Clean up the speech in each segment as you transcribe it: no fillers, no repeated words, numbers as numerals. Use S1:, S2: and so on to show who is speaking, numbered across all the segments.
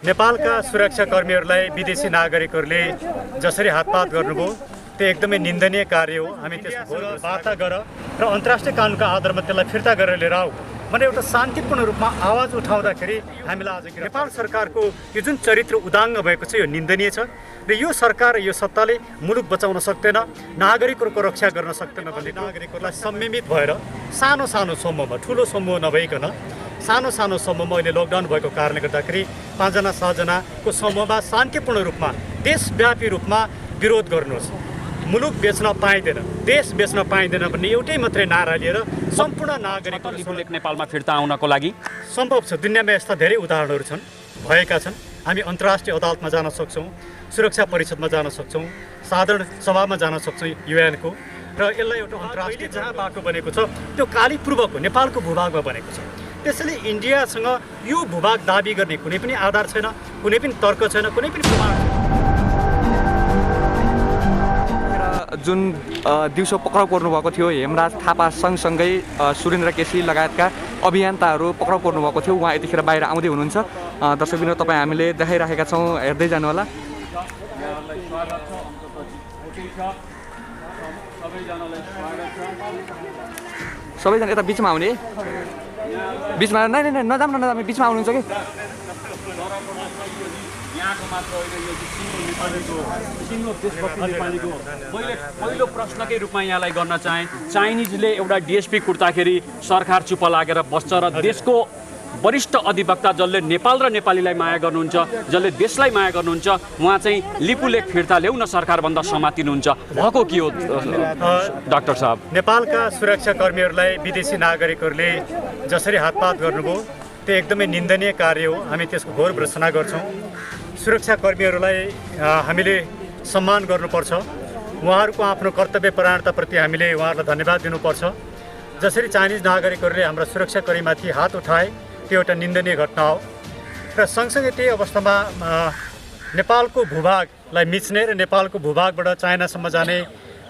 S1: नेपालका सुरक्षाकर्मीहरूलाई विदेशी नागरिकहरूले जसरी हातपात गर्नुभयो त्यो एकदमै निन्दनीय कार्य हो। हामी त्यसको वार्ता गर र अन्तर्राष्ट्रिय कानुनका आधारमा त्यसलाई फिर्ता गरेर लिएर आऊ भनेर एउटा शान्तिपूर्ण रूपमा आवाज उठाउँदाखेरि हामीलाई आज नेपाल सरकारको यो जुन चरित्र उदाङ्ग भएको छ यो निन्दनीय छ र यो सरकार यो सत्ताले मुलुक बचाउन सक्दैन, नागरिकहरूको रक्षा गर्न सक्दैन भन्ने नागरिकहरूलाई संयमित भएर सानो सानो समूहमा, ठुलो समूह नभइकन सानो सानो समूहमा अहिले लकडाउन भएको कारणले गर्दाखेरि 5 जना 7 जनाको समूहमा शान्तिपूर्ण रूपमा देशव्यापी रूपमा विरोध गर्नुहोस्। मुलुक बेच्न पाइँदैन, देश बेच्न पाइँदैन भन्ने एउटै मात्रै नारा लिएर सम्पूर्ण नागरिकहरू
S2: लिपुलेख नेपालमा फिर्ता आउनको लागि
S1: सम्भव छ। दुनियाँमा यस्ता धेरै उदाहरणहरू छन्, भएका छन्। हामी अन्तर्राष्ट्रिय अदालतमा जान सक्छौँ, सुरक्षा परिषदमा जान सक्छौँ, साधारण सभामा जान सक्छौँ UN को, र यसलाई एउटा अन्तर्राष्ट्रिय जहाँ बाटो बनेको छ त्यो काली पूर्वको नेपालको भूभागमा बनेको छ। त्यसैले इन्डियासँग यो भूभाग दाबी गर्ने कुनै पनि आधार छैन, कुनै पनि तर्क छैन, कुनै पनि प्रमाण छैन।
S3: जुन दिउँसो पक्राउ पर्नुभएको थियो हेमराज थापा सँगसँगै सुरेन्द्र केसी लगायतका अभियन्ताहरू पक्राउ पर्नुभएको थियो, उहाँ यतिखेर बाहिर आउँदै हुनुहुन्छ। दर्शकबिन तपाईँ हामीले देखाइराखेका छौँ, हेर्दै जानु होला। सबैजना यता बिचमा आउने, बिचमा नै नै नजाम न, नजाम, बिचमा आउनुहुन्छ कि
S2: पहिलो प्रश्नकै रूपमा यहाँलाई गर्न चाहे, चाइनिजले एउटा डिएसपी कुट्दाखेरि सरकार चुप लागेर बस्छ र देशको वरिष्ठ अधिवक्ता जसले नेपाल र नेपालीलाई माया गर्नुहुन्छ, जसले देशलाई माया गर्नुहुन्छ, उहाँ चाहिँ लिपुलेख फिर्ता ल्याउन सरकारभन्दा समातिनुहुन्छ, भएको के हो डाक्टर साहब?
S1: नेपालका सुरक्षाकर्मीहरूलाई विदेशी नागरिकहरूले जसरी हातपात गर्नुभयो त्यो एकदमै निन्दनीय कार्य हो। हामी त्यसको घोर भर्त्सना गर्छौँ। सुरक्षाकर्मीहरूलाई हामीले सम्मान गर्नुपर्छ, उहाँहरूको आफ्नो कर्तव्य परायणताप्रति हामीले उहाँहरूलाई धन्यवाद दिनुपर्छ। जसरी चाइनिज नागरिकहरूले हाम्रा सुरक्षाकर्मीमाथि हात उठाए त्यो एउटा निन्दनीय घटना हो र सँगसँगै त्यही अवस्थामा नेपालको भूभागलाई मिच्ने र नेपालको भूभागबाट चाइनासम्म जाने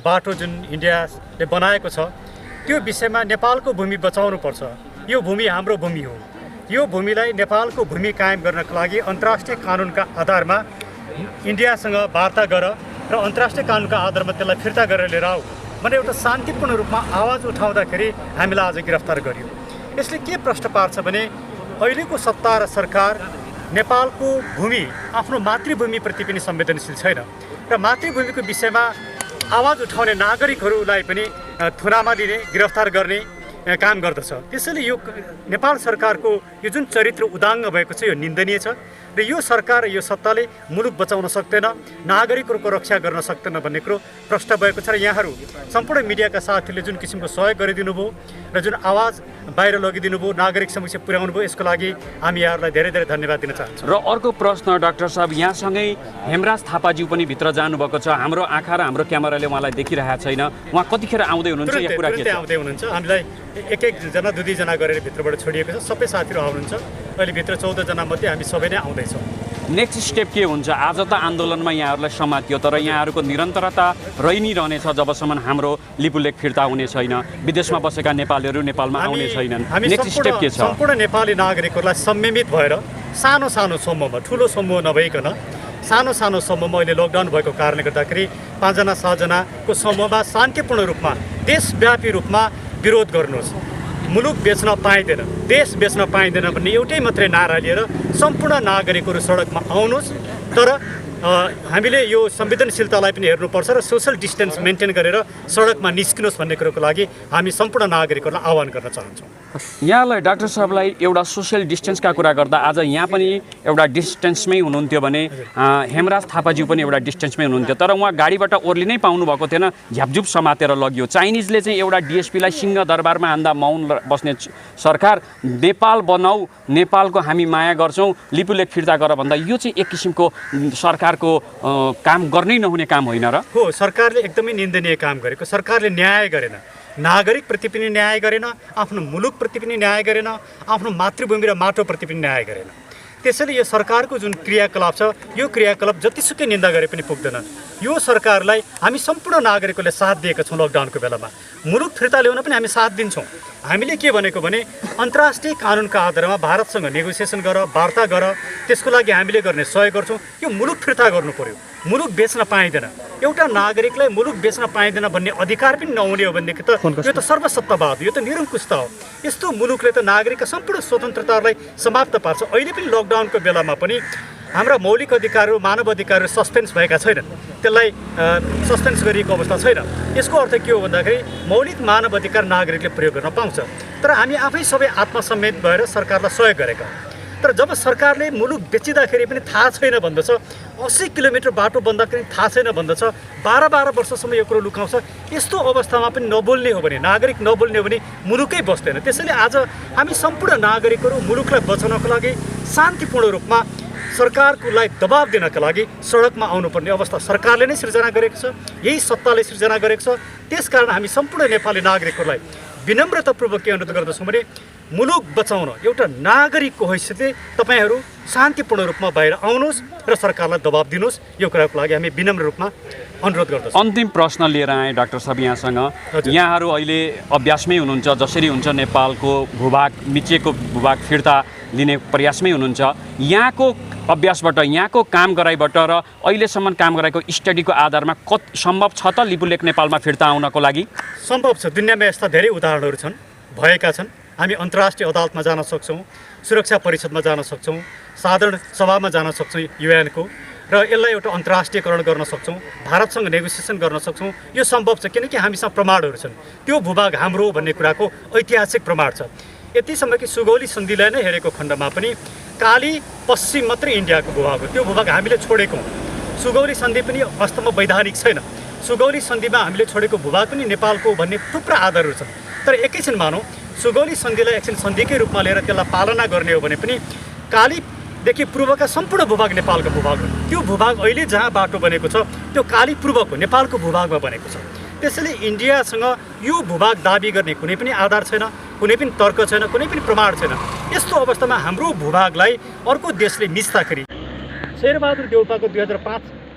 S1: बाटो जुन इन्डियाले बनाएको छ त्यो विषयमा नेपालको भूमि बचाउनुपर्छ। यो भूमि हाम्रो भूमि हो। यो भूमिलाई नेपालको भूमि कायम गर्नको लागि अन्तर्राष्ट्रिय कानुनका आधारमा इन्डियासँग वार्ता गर र अन्तर्राष्ट्रिय कानुनका आधारमा त्यसलाई फिर्ता गरेर लिएर आऊ भनेर एउटा शान्तिपूर्ण रूपमा आवाज उठाउँदाखेरि हामीलाई आज गिरफ्तार गरियो। यसले के प्रश्न पार्छ भने अहिलेको सत्ता र सरकार नेपालको भूमि, आफ्नो मातृभूमिप्रति पनि संवेदनशील छैन र मातृभूमिको विषयमा आवाज उठाउने नागरिकहरूलाई पनि थुनामा लिने, गिरफ्तार गर्ने काम गर्दछ। त्यसैले यो नेपाल सरकारको यो जुन चरित्र उदाङ्ग भएको छ यो निन्दनीय छ र यो सरकार यो सत्ताले मुलुक बचाउन सक्दैन, नागरिकहरूको रक्षा गर्न सक्दैन भन्ने कुरो प्रश्न भएको छ। र यहाँहरू सम्पूर्ण मिडियाका साथीहरूले जुन किसिमको सहयोग गरिदिनु भयो र जुन आवाज बाहिर लगिदिनु भयो, नागरिक समक्ष पुर्याउनु भयो, यसको लागि हामी यहाँहरूलाई धेरै धेरै धन्यवाद दिन चाहन्छौँ।
S2: र अर्को प्रश्न डाक्टर साहब, यहाँसँगै हेमराज थापाज्यू पनि भित्र जानुभएको छ। हाम्रो आँखा र हाम्रो क्यामेराले उहाँलाई देखिरहेको छैन, उहाँ कतिखेर आउँदै हुनुहुन्छ? यो कुरा के छ?
S1: आउँदै हुनुहुन्छ। हामीलाई एक जना 2-2 जना गरेर भित्रबाट छोडिएको छ। सबै साथीहरू आउनुहुन्छ। अहिले भित्र 14 जना मध्ये हामी सबै नै आउँदैछौँ।
S2: नेक्स्ट स्टेप के हुन्छ? आज त आन्दोलनमा यहाँहरूलाई समातियो, तर यहाँहरूको निरन्तरता रहि नै रहनेछ जबसम्म हाम्रो लिपुलेख फिर्ता हुने छैन, विदेशमा बसेका नेपालीहरू नेपालमा आउने छैनन्। नेक्स्ट स्टेप के छ?
S1: सम्पूर्ण नेपाली नागरिकहरूलाई संयमित भएर सानो सानो समूहमा, ठुलो समूह नभइकन सानो सानो समूहमा अहिले लकडाउन भएको कारणले गर्दाखेरि 5 जना 7 जनाको समूहमा शान्तिपूर्ण रूपमा देशव्यापी रूपमा विरोध गर्नुहोस्। मुलुक बेच्न पाइँदैन, देश बेच्न पाइँदैन भन्ने एउटै मात्रै नारा लिएर सम्पूर्ण नागरिकहरू सडकमा आउनुहोस्। तर हामीले यो संवेदनशीलतालाई पनि हेर्नुपर्छ र सोसल डिस्टेन्स मेन्टेन गरेर सडकमा निस्किनुहोस् भन्ने कुरोको लागि हामी सम्पूर्ण नागरिकहरूलाई आह्वान गर्न चाहन्छौँ।
S2: यहाँलाई डाक्टर साहबलाई एउटा सोसियल डिस्टेन्सका कुरा गर्दा आज यहाँ पनि एउटा डिस्टेन्समै हुनुहुन्थ्यो भने हेमराज थापाज्यू पनि एउटा डिस्टेन्समै हुनुहुन्थ्यो, तर उहाँ गाडीबाट ओर्लिनै पाउनु भएको थिएन, झ्यापझुप समातेर लगियो। चाइनिजले चाहिँ एउटा डिएसपीलाई सिंहदरबारमा हान्दा मौन बस्ने सरकार नेपाल बनाऊ, नेपालको हामी माया गर्छौँ, लिपुलेख फिर्ता गर भन्दा यो चाहिँ एक किसिमको सरकारको काम गर्नै नहुने काम होइन र?
S1: हो, सरकारले एकदमै निन्दनीय काम गरेको। सरकारले न्याय गरेन, नागरिकप्रति पनि न्याय गरेन, आफ्नो मुलुकप्रति पनि न्याय गरेन, आफ्नो मातृभूमि र माटोप्रति पनि न्याय गरेन। त्यसैले यो सरकारको जुन क्रियाकलाप छ यो क्रियाकलाप जतिसुकै निन्दा गरे पनि पुग्दैन। यो सरकारलाई हामी सम्पूर्ण नागरिकहरूले साथ दिएका छौँ। लकडाउनको बेलामा मुलुक फिर्ता ल्याउन पनि हामी साथ दिन्छौँ। हामीले के भनेको भने अन्तर्राष्ट्रिय कानुनका आधारमा भारतसँग नेगोसिएसन गर, वार्ता गर, त्यसको लागि हामीले गर्ने सहयोग गर्छौँ। यो मुलुक फिर्ता गर्नु पर्यो। मुलुक बेच्न पाइँदैन। एउटा नागरिकलाई मुलुक बेच्न पाइँदैन भन्ने अधिकार पनि नहुने हो भनेदेखि त यो त सर्वसत्तावाद, यो त निरङ्कुशता हो। यस्तो मुलुकले त नागरिकका सम्पूर्ण स्वतन्त्रतालाई समाप्त पार्छ। अहिले पनि लकडाउनको बेलामा पनि हाम्रा मौलिक अधिकारहरू, मानव अधिकारहरू सस्पेन्स भएका छैनन्, त्यसलाई सस्पेन्स गरिएको अवस्था छैन। यसको अर्थ के हो भन्दाखेरि मौलिक मानव अधिकार नागरिकले प्रयोग गर्न पाउँछ। तर हामी आफै सबै आत्मसम्मेत भएर सरकारलाई सहयोग गरेका। तर जब सरकारले मुलुक बेचिँदाखेरि पनि थाहा छैन भन्दछ, 80 किलोमिटर बाटो बन्दाखेरि थाहा छैन भन्दछ, 12 वर्षसम्म यो कुरो लुकाउँछ, यस्तो अवस्थामा पनि नबोल्ने हो भने, नागरिक नबोल्ने हो भने मुलुकै बस्दैन। त्यसैले आज हामी सम्पूर्ण नागरिकहरू मुलुकलाई बचाउनको लागि शान्तिपूर्ण रूपमा सरकारलाई दबाब दिनका लागि सडकमा आउनुपर्ने अवस्था सरकारले नै सिर्जना गरेको छ, यही सत्ताले सिर्जना गरेको छ। त्यसकारण हामी सम्पूर्ण नेपाली नागरिकहरूलाई विनम्रतापूर्वक के अनुरोध गर्दछौँ भने मुलुक बचाउन एउटा नागरिकको हैसियतले तपाईँहरू शान्तिपूर्ण रूपमा बाहिर आउनुहोस् र सरकारलाई दबाब दिनुहोस्। यो कुराको लागि हामी विनम्र रूपमा अनुरोध गर्दछौँ।
S2: अन्तिम प्रश्न लिएर आएँ डाक्टर साहब यहाँसँग। यहाँहरू अहिले अभ्यासमै हुनुहुन्छ, जसरी हुन्छ नेपालको भूभाग मिचेको भूभाग फिर्ता लिने प्रयासमै हुनुहुन्छ। यहाँको अभ्यासबाट, यहाँको काम गराइबाट र अहिलेसम्म काम गराएको स्टडीको आधारमा सम्भव छ त लिपुलेख नेपालमा फिर्ता आउनको लागि?
S1: सम्भव छ। दुनियाँमा यस्ता धेरै उदाहरणहरू छन्, भएका छन्। हामी अन्तर्राष्ट्रिय अदालतमा जान सक्छौँ, सुरक्षा परिषदमा जान सक्छौँ, साधारण सभामा जान सक्छौँ युएनको, र यसलाई एउटा अन्तर्राष्ट्रियकरण गर्न सक्छौँ, भारतसँग नेगोसिएसन गर्न सक्छौँ। यो सम्भव छ किनकि हामीसँग प्रमाणहरू छन्। त्यो भूभाग हाम्रो भन्ने कुराको ऐतिहासिक प्रमाण छ। यतिसम्म कि सुगौली सन्धिलाई नै हेरेको खण्डमा पनि काली पश्चिम मात्रै इन्डियाको भूभाग हो, त्यो भूभाग हामीले छोडेको। सुगौली सन्धि पनि वास्तवमा वैधानिक छैन। सुगौली सन्धिमा हामीले छोडेको भूभाग पनि नेपालको भन्ने थुप्रा आधारहरू छन्। तर एकैछिन मानौँ सुगौली सन्धिलाई एकछिन सन्धिकै रूपमा लिएर त्यसलाई पालना गर्ने हो भने पनि कालीदेखि पूर्वका सम्पूर्ण भूभाग नेपालको भूभाग हो। त्यो भूभाग अहिले जहाँ बाटो बनेको छ त्यो काली पूर्वको नेपालको भूभागमा बनेको छ। त्यसैले इन्डियासँग यो भूभाग दाबी गर्ने कुनै पनि आधार छैन, कुनै पनि तर्क छैन, कुनै पनि प्रमाण छैन। यस्तो अवस्थामा हाम्रो भूभागलाई अर्को देशले मिच्दाखेरि शेरबहादुर देउपाको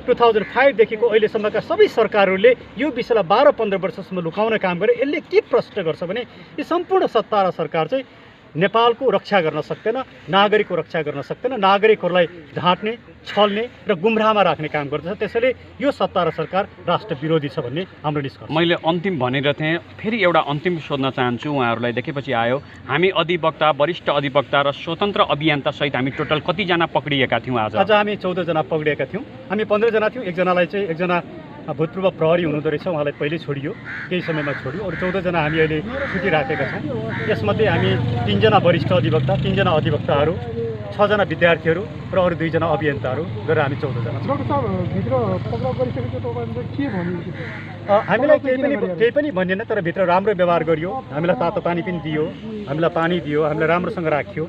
S1: 2005देखिको अहिलेसम्मका सबै सरकारहरूले यो विषयलाई 12-15 वर्षसम्म लुकाउन काम गरे। यसले के प्रश्न गर्छ भने यो सम्पूर्ण सत्ता र सरकार चाहिँ नेपालको रक्षा गर्न सक्दैन, नागरिकको रक्षा गर्न सक्दैन, नागरिकहरूलाई ढाँट्ने, छल्ने र गुमराहमा राख्ने काम गर्दछ। त्यसैले यो सत्ता र सरकार राष्ट्र विरोधी छ भन्ने हाम्रो निष्कर्ष।
S2: मैले अन्तिम भनेर थिएँ, फेरि एउटा अन्तिम सोध्न चाहन्छु उहाँहरूलाई। देखेपछि आयो हामी अधिवक्ता, वरिष्ठ अधिवक्ता र स्वतन्त्र अभियन्ता सहित हामी टोटल कतिजना पक्रिएका थियौँ आज?
S1: आज हामी 14 जना पक्रिएका थियौँ। हामी 15 जना थियौँ। एकजना भूतपूर्व प्रहरी हुनुहुँदो रहेछ, उहाँलाई पहिले छोडियो, केही समयमा छोडियो। अरू 14 जना हामी अहिले छुट्टी राखेका छौँ। यसमध्ये हामी 3 जना वरिष्ठ अधिवक्ता, 3 जना अधिवक्ताहरू, 6 जना विद्यार्थीहरू र अरू 2 जना अभियन्ताहरू गरेर हामी 14 जना छौँ। हामीलाई केही पनि भनिएन, तर भित्र राम्रो व्यवहार गरियो, हामीलाई तातो पानी पनि दियो, हामीलाई पानी दियो, हामीलाई राम्रोसँग राख्यो।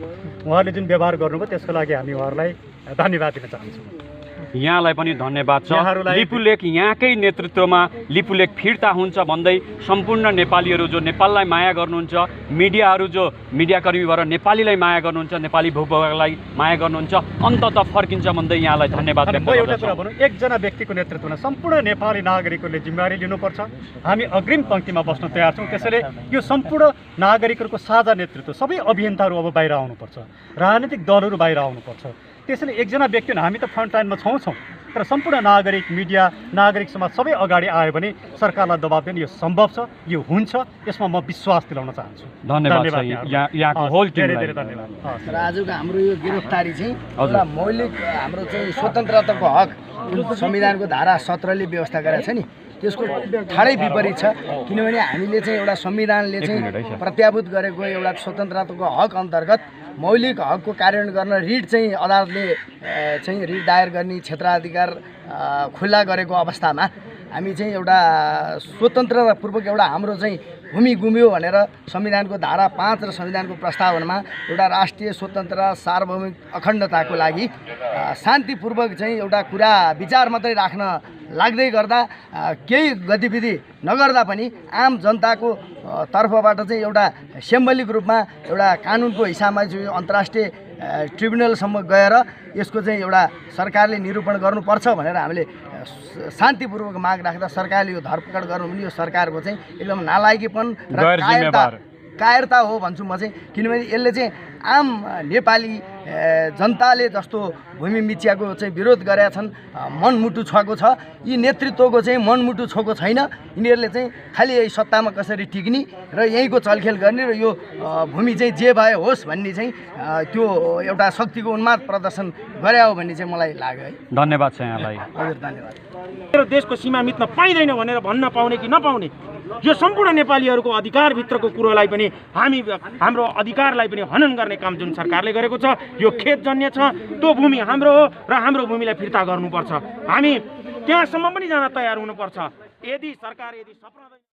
S1: उहाँहरूले जुन व्यवहार गर्नुभयो त्यसको लागि हामी उहाँहरूलाई धन्यवाद दिन चाहन्छौँ।
S2: यहाँलाई पनि धन्यवाद छ। लिपुलेख यहाँकै नेतृत्वमा लिपुलेख फिर्ता हुन्छ भन्दै सम्पूर्ण नेपालीहरू जो नेपाललाई माया गर्नुहुन्छ, मिडियाहरू जो मिडियाकर्मी भएर नेपालीलाई माया गर्नुहुन्छ, नेपाली भूभागलाई माया गर्नुहुन्छ, अन्ततः फर्किन्छ भन्दै यहाँलाई धन्यवाद व्यक्त गर्दछु।
S1: एउटा कुरा भनौँ, एकजना व्यक्तिको नेतृत्वमा सम्पूर्ण नेपाली नागरिकहरूले जिम्मेवारी लिनुपर्छ। हामी अग्रिम पङ्क्तिमा बस्न तयार छौँ। त्यसैले यो सम्पूर्ण नागरिकहरूको साझा नेतृत्व, सबै अभियन्ताहरू अब बाहिर आउनुपर्छ, राजनीतिक दलहरू बाहिर आउनुपर्छ। त्यसैले एकजना व्यक्ति हामी त फ्रन्ट लाइनमा छौँ, तर सम्पूर्ण नागरिक, मिडिया, नागरिक समाज सबै अगाडि आयो भने सरकारलाई दबाब दिने यो सम्भव छ, यो हुन्छ। यसमा म विश्वास दिलाउन चाहन्छु।
S2: धन्यवाद यहाँको होल टिमलाई।
S1: धेरै धन्यवाद।
S4: र आजको हाम्रो यो गिरफ्तारी चाहिँ एउटा मौलिक हाम्रो चाहिँ स्वतन्त्रताको हक जुन संविधानको धारा 17ले व्यवस्था गरेको छ नि, त्यसको ठाडै विपरीत छ। किनभने हामीले चाहिँ एउटा संविधानले चाहिँ प्रत्याभूत गरेको एउटा स्वतन्त्रताको हक अन्तर्गत मौलिक हकको कार्यान्वयन गर्न रिट चाहिँ अदालतले चाहिँ रिट दायर गर्ने क्षेत्राधिकार खुल्ला गरेको अवस्थामा हामी चाहिँ एउटा स्वतन्त्रतापूर्वक एउटा हाम्रो चाहिँ भूमि गुम्यो भनेर संविधानको धारा 5 र संविधानको प्रस्तावनमा एउटा राष्ट्रिय स्वतन्त्रता, सार्वभौमिक अखण्डताको लागि शान्तिपूर्वक चाहिँ एउटा कुरा विचार मात्रै राख्न लाग्दै गर्दा केही गतिविधि नगर्दा पनि आम जनताको तर्फबाट चाहिँ एउटा सिम्बोलिक रूपमा एउटा कानुनको हिसाबमा चाहिँ अन्तर्राष्ट्रिय ट्रिब्युनलसम्म गएर यसको चाहिँ एउटा सरकारले निरूपण गर्नुपर्छ भनेर हामीले शान्तिपूर्वक माग राख्दा सरकारले यो धरपकड गर्नु पनि यो सरकारको चाहिँ एकदम नालायकीपन र कायरता हो भन्छु म चाहिँ। किनभने यसले चाहिँ आम नेपाली जनताले जस्तो भूमि मिचियाको चाहिँ विरोध गरेका छन्, मनमुटु छोएको छ, यी नेतृत्वको चाहिँ मनमुटु छोएको छैन। यिनीहरूले चाहिँ खालि यही सत्तामा कसरी टिक्ने र यहीँको चलखेल गर्ने र यो भूमि चाहिँ जे भए होस् भन्ने चाहिँ त्यो एउटा शक्तिको उन्माद प्रदर्शन गरे हो भन्ने चाहिँ मलाई लाग्यो है।
S2: धन्यवाद छ यहाँलाई।
S4: हजुर धन्यवाद।
S5: मेरो देशको सीमा मिच्न पाइँदैन भनेर भन्न पाउने कि नपाउने, यो सम्पूर्ण नेपालीहरूको अधिकारभित्रको कुरोलाई पनि हाम्रो अधिकारलाई पनि हनन गर्ने काम जुन सरकारले गरेको छ यो खेदजन्य छ। त्यो भूमि हाम्रो हो र हाम्रो भूमिलाई फिर्ता गर्नुपर्छ। हामी त्यहाँसम्म पनि जान तयार हुनुपर्छ। यदि सरकार सपना